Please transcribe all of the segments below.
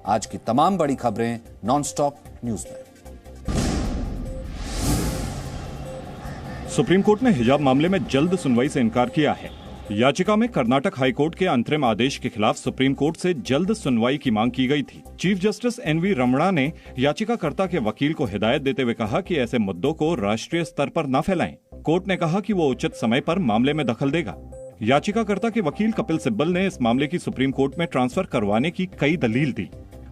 आज की तमाम बड़ी खबरें नॉनस्टॉप न्यूज में। सुप्रीम कोर्ट ने हिजाब मामले में जल्द सुनवाई से इनकार किया है। याचिका में कर्नाटक हाईकोर्ट के अंतरिम आदेश के खिलाफ सुप्रीम कोर्ट से जल्द सुनवाई की मांग की गई थी। चीफ जस्टिस एनवी रमणा ने याचिकाकर्ता के वकील को हिदायत देते हुए कहा कि ऐसे मुद्दों को राष्ट्रीय स्तर पर न फैलाएं। कोर्ट ने कहा कि वो उचित समय पर मामले में दखल देगा। याचिकाकर्ता के वकील कपिल सिब्बल ने इस मामले की सुप्रीम कोर्ट में ट्रांसफर करवाने की कई दलील दी।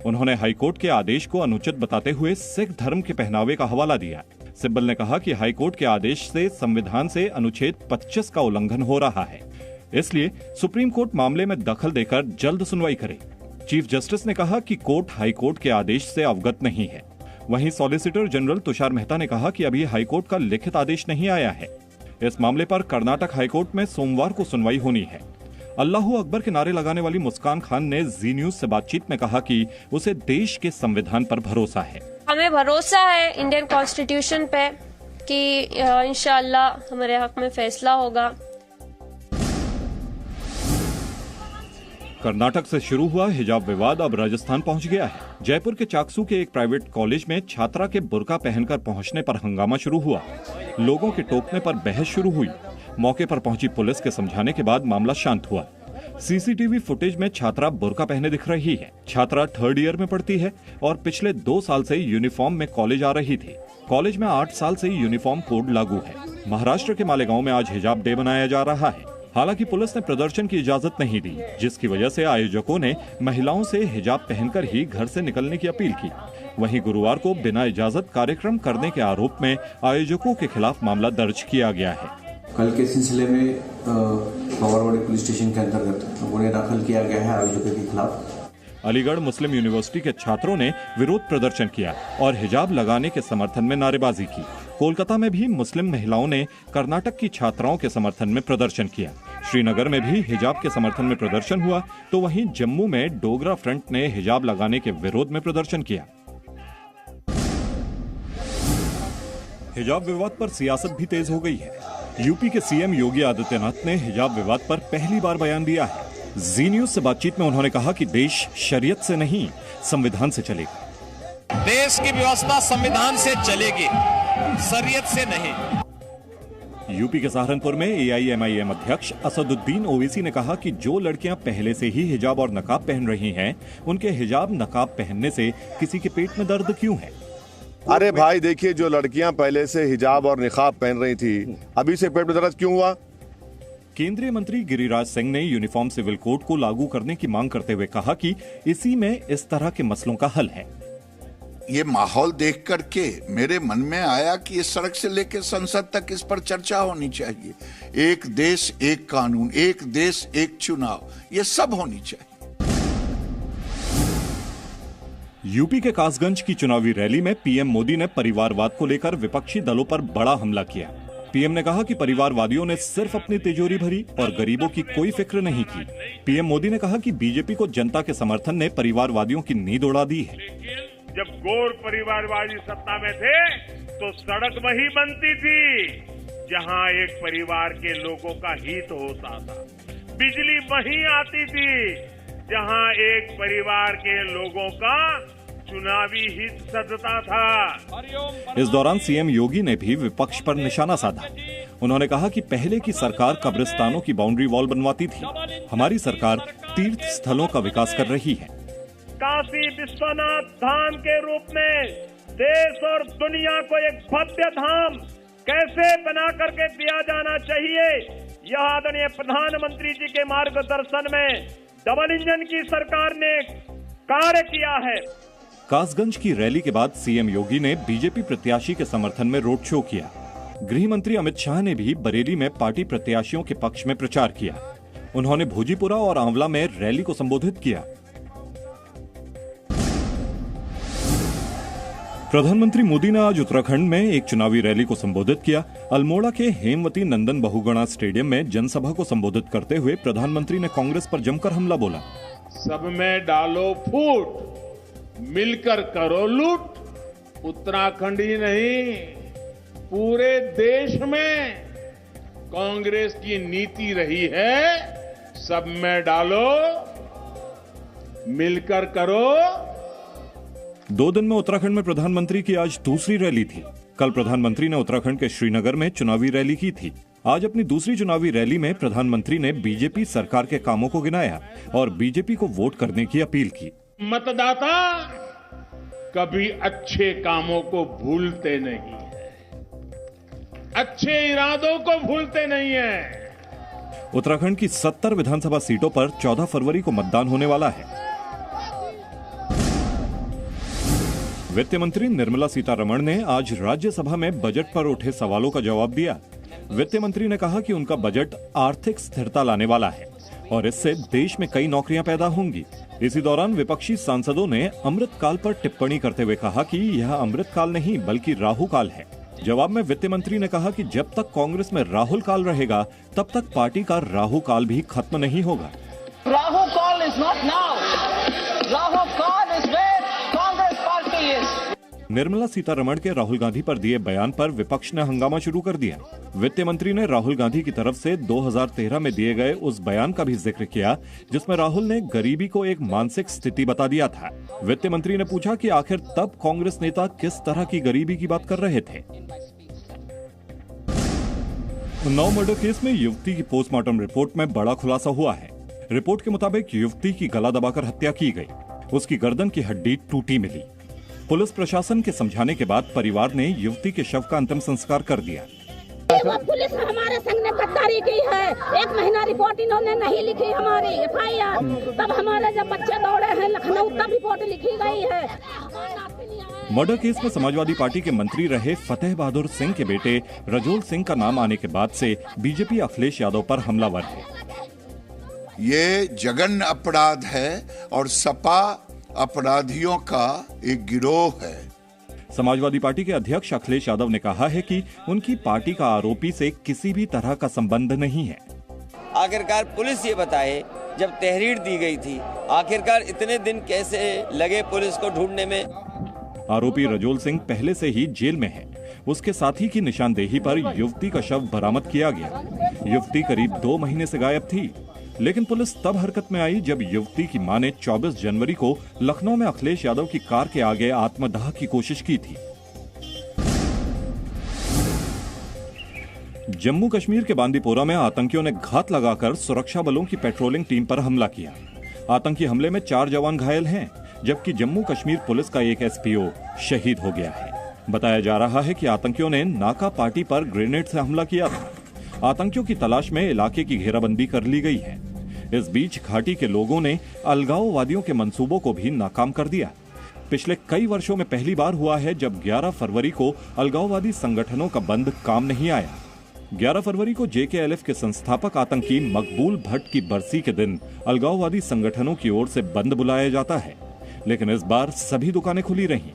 उन्होंने हाईकोर्ट के आदेश को अनुचित बताते हुए सिख धर्म के पहनावे का हवाला दिया। सिब्बल ने कहा कि हाईकोर्ट के आदेश से संविधान से अनुच्छेद 25 का उल्लंघन हो रहा है, इसलिए सुप्रीम कोर्ट मामले में दखल देकर जल्द सुनवाई करे। चीफ जस्टिस ने कहा कि कोर्ट हाईकोर्ट के आदेश से अवगत नहीं है। वहीं सॉलिसिटर जनरल तुषार मेहता ने कहा कि अभी हाईकोर्ट का लिखित आदेश नहीं आया है। इस मामले पर कर्नाटक हाईकोर्ट में सोमवार को सुनवाई होनी है। अल्लाहू अकबर के नारे लगाने वाली मुस्कान खान ने जी न्यूज से बातचीत में कहा कि उसे देश के संविधान पर भरोसा है। हमें भरोसा है इंडियन कॉन्स्टिट्यूशन पे कि इंशाअल्लाह हमारे हक में फैसला होगा। कर्नाटक से शुरू हुआ हिजाब विवाद अब राजस्थान पहुंच गया है। जयपुर के चाकसू के एक प्राइवेट कॉलेज में छात्रा के बुर्का पहनकर पहुंचने पर हंगामा शुरू हुआ। लोगों के टोकने पर बहस शुरू हुई। मौके पर पहुंची पुलिस के समझाने के बाद मामला शांत हुआ। सीसीटीवी फुटेज में छात्रा बुर्का पहने दिख रही है। छात्रा 3rd ईयर में पढ़ती है और पिछले 2 साल से यूनिफॉर्म में कॉलेज आ रही थी। कॉलेज में 8 साल से यूनिफॉर्म कोड लागू है। महाराष्ट्र के मालेगांव में आज हिजाब डे मनाया जा रहा है। हालांकि पुलिस ने प्रदर्शन की इजाजत नहीं दी, जिसकी वजह से आयोजकों ने महिलाओं से हिजाब पहनकर ही घर से निकलने की अपील की। वहीं गुरुवार को बिना इजाजत कार्यक्रम करने के आरोप में आयोजकों के खिलाफ मामला दर्ज किया गया है। कल के सिलसिले में पावरवाड़ी पुलिस स्टेशन के अंतर्गत गुना दाखिल किया गया है आयोजकों के खिलाफ। अलीगढ़ मुस्लिम यूनिवर्सिटी के छात्रों ने विरोध प्रदर्शन किया और हिजाब लगाने के समर्थन में नारेबाजी की। कोलकाता में भी मुस्लिम महिलाओं ने कर्नाटक की छात्राओं के समर्थन में प्रदर्शन किया। श्रीनगर में भी हिजाब के समर्थन में प्रदर्शन हुआ, तो वहीं जम्मू में डोगरा फ्रंट ने हिजाब लगाने के विरोध में प्रदर्शन किया। हिजाब विवाद पर सियासत भी तेज हो गई है। यूपी के सीएम योगी आदित्यनाथ ने हिजाब विवाद पर पहली बार बयान दिया है। जी न्यूज से बातचीत में उन्होंने कहा कि देश शरीयत से नहीं, संविधान से चलेगा। देश की व्यवस्था संविधान से चलेगी, शरीयत से नहीं। यूपी के सहारनपुर में एआईएमआईएम अध्यक्ष असदुद्दीन ओवैसी ने कहा कि जो लड़कियां पहले से ही हिजाब और नकाब पहन रही हैं, उनके हिजाब नकाब पहनने से किसी के पेट में दर्द क्यों है? अरे भाई देखिए, जो लड़कियां पहले से हिजाब और निकाब पहन रही थी, अभी से पेट में दर्द क्यों हुआ? केंद्रीय मंत्री गिरिराज सिंह ने यूनिफॉर्म सिविल कोड को लागू करने की मांग करते हुए कहा कि इसी में इस तरह के मसलों का हल है। ये माहौल देख करके मेरे मन में आया कि इस सड़क से लेकर संसद तक इस पर चर्चा होनी चाहिए। एक देश एक कानून, एक देश एक चुनाव, ये सब होनी चाहिए। यूपी के कासगंज की चुनावी रैली में पीएम मोदी ने परिवारवाद को लेकर विपक्षी दलों पर बड़ा हमला किया। पीएम ने कहा कि परिवारवादियों ने सिर्फ अपनी तिजोरी भरी और गरीबों की कोई फिक्र नहीं की। पीएम मोदी ने कहा कि बीजेपी को जनता के समर्थन ने परिवारवादियों की नींद उड़ा दी है। जब गौर परिवारवादी सत्ता में थे तो सड़क वही बनती थी जहां एक परिवार के लोगों का हित होता था। बिजली वही आती थी जहां एक परिवार के लोगों का चुनावी हित सधता था। इस दौरान सीएम योगी ने भी विपक्ष पर निशाना साधा। उन्होंने कहा कि पहले की सरकार कब्रिस्तानों की बाउंड्री वॉल बनवाती थी, हमारी सरकार तीर्थ स्थलों का विकास कर रही है। काशी विश्वनाथ धाम के रूप में देश और दुनिया को एक भव्य धाम कैसे बना करके दिया जाना चाहिए, यह आदरणीय प्रधानमंत्री जी के मार्गदर्शन में डबल इंजन की सरकार ने कार्य किया है। कासगंज की रैली के बाद सीएम योगी ने बीजेपी प्रत्याशी के समर्थन में रोड शो किया। गृह मंत्री अमित शाह ने भी बरेली में पार्टी प्रत्याशियों के पक्ष में प्रचार किया। उन्होंने भोजीपुरा और आंवला में रैली को संबोधित किया। प्रधानमंत्री मोदी ने आज उत्तराखंड में एक चुनावी रैली को संबोधित किया। अल्मोड़ा के हेमवती नंदन बहुगुणा स्टेडियम में जनसभा को संबोधित करते हुए प्रधानमंत्री ने कांग्रेस पर जमकर हमला बोला। सब में डालो फूट, मिलकर करो लूट। उत्तराखंड ही नहीं, पूरे देश में कांग्रेस की नीति रही है, सब में डालो, मिलकर करो, 2 दिन में उत्तराखंड में प्रधानमंत्री की आज दूसरी रैली थी। कल प्रधानमंत्री ने उत्तराखंड के श्रीनगर में चुनावी रैली की थी। आज अपनी दूसरी चुनावी रैली में प्रधानमंत्री ने बीजेपी सरकार के कामों को गिनाया और बीजेपी को वोट करने की अपील की। मतदाता कभी अच्छे कामों को भूलते नहीं है, अच्छे इरादों को भूलते नहीं है। उत्तराखंड की 70 विधानसभा सीटों पर 14 फरवरी को मतदान होने वाला है। वित्त मंत्री निर्मला सीतारमण ने आज राज्यसभा में बजट पर उठे सवालों का जवाब दिया। वित्त मंत्री ने कहा कि उनका बजट आर्थिक स्थिरता लाने वाला है और इससे देश में कई नौकरियां पैदा होंगी। इसी दौरान विपक्षी सांसदों ने अमृतकाल पर टिप्पणी करते हुए कहा कि यह अमृतकाल नहीं बल्कि राहुकाल है। जवाब में वित्त मंत्री ने कहा कि जब तक कांग्रेस में राहुल काल रहेगा तब तक पार्टी का राहुकाल भी खत्म नहीं होगा। राहुकाल इज नॉट नाउ, राहुकाल is where Congress party is. Nirmala Sitharaman के राहुल गांधी पर दिए बयान पर विपक्ष ने हंगामा शुरू कर दिया। वित्त मंत्री ने राहुल गांधी की तरफ से 2013 में दिए गए उस बयान का भी जिक्र किया जिसमें राहुल ने गरीबी को एक मानसिक स्थिति बता दिया था। वित्त मंत्री ने पूछा कि आखिर तब कांग्रेस नेता किस तरह की गरीबी की बात कर रहे थे। उन्नाव मर्डर केस में युवती की पोस्टमार्टम रिपोर्ट में बड़ा खुलासा हुआ है। रिपोर्ट के मुताबिक युवती की गला दबाकर हत्या की गई, उसकी गर्दन की हड्डी टूटी मिली। पुलिस प्रशासन के समझाने के बाद परिवार ने युवती के शव का अंतिम संस्कार कर दिया। पुलिस हमारे संग ने गद्दारी की है। 1 महीना रिपोर्ट इन्होंने नहीं लिखी हमारी FIR। तब हमारे जब बच्चे दौड़े हैं लखनऊ तब रिपोर्ट लिखी गई है। मर्डर केस में समाजवादी पार्टी के मंत्री रहे फतेह बहादुर सिंह के बेटे रजोल सिंह का नाम आने के बाद से बीजेपी अखिलेश यादव पर हमलावर है। ये जघन्य अपराध है और सपा अपराधियों का एक गिरोह है। समाजवादी पार्टी के अध्यक्ष अखिलेश यादव ने कहा है कि उनकी पार्टी का आरोपी से किसी भी तरह का संबंध नहीं है। आखिरकार पुलिस ये बताए जब तहरीर दी गई थी, आखिरकार इतने दिन कैसे लगे पुलिस को ढूंढने में। आरोपी रजोल सिंह पहले से ही जेल में है। उसके साथी की निशानदेही पर युवती का शव बरामद किया गया। युवती करीब 2 महीने से गायब थी, लेकिन पुलिस तब हरकत में आई जब युवती की मां ने 24 जनवरी को लखनऊ में अखिलेश यादव की कार के आगे आत्मदाह की कोशिश की थी। जम्मू कश्मीर के बांदीपोरा में आतंकियों ने घात लगाकर सुरक्षा बलों की पेट्रोलिंग टीम पर हमला किया। आतंकी हमले में 4 जवान घायल हैं, जबकि जम्मू कश्मीर पुलिस का एक SPO शहीद हो गया है। बताया जा रहा है कि आतंकियों ने नाका पार्टी पर ग्रेनेड से हमला किया था। आतंकियों की तलाश में इलाके की घेराबंदी कर ली गई है। इस बीच घाटी के लोगों ने अलगाववादियों के मंसूबों को भी नाकाम कर दिया। पिछले कई वर्षों में पहली बार हुआ है जब 11 फरवरी को अलगाववादी संगठनों का बंद काम नहीं आया। 11 फरवरी को JKLF के संस्थापक आतंकी मकबूल भट्ट की बरसी के दिन अलगाववादी संगठनों की ओर से बंद बुलाया जाता है, लेकिन इस बार सभी दुकानें खुली रहीं।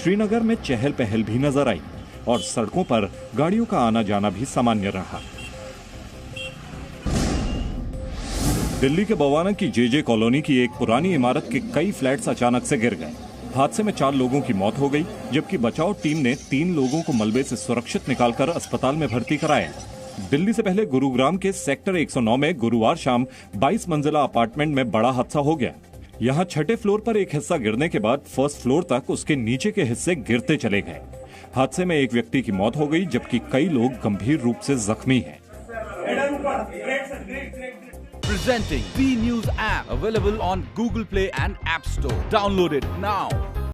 श्रीनगर में चहल पहल भी नजर आई और सड़कों पर गाड़ियों का आना जाना भी सामान्य रहा। दिल्ली के बवाना की JJ कॉलोनी की एक पुरानी इमारत के कई फ्लैट्स अचानक से गिर गए। हादसे में 4 लोगों की मौत हो गई, जबकि बचाव टीम ने 3 लोगों को मलबे से सुरक्षित निकालकर अस्पताल में भर्ती कराया। दिल्ली से पहले गुरुग्राम के सेक्टर 109 में गुरुवार शाम 22 मंजिला अपार्टमेंट में बड़ा हादसा हो गया। यहाँ 6ठे फ्लोर पर एक हिस्सा गिरने के बाद फर्स्ट फ्लोर तक उसके नीचे के हिस्से गिरते चले गए। हादसे में एक व्यक्ति की मौत हो गई, जबकि कई लोग गंभीर रूप से जख्मी हैं। Presenting B News app available on Google Play and App Store. Download it now.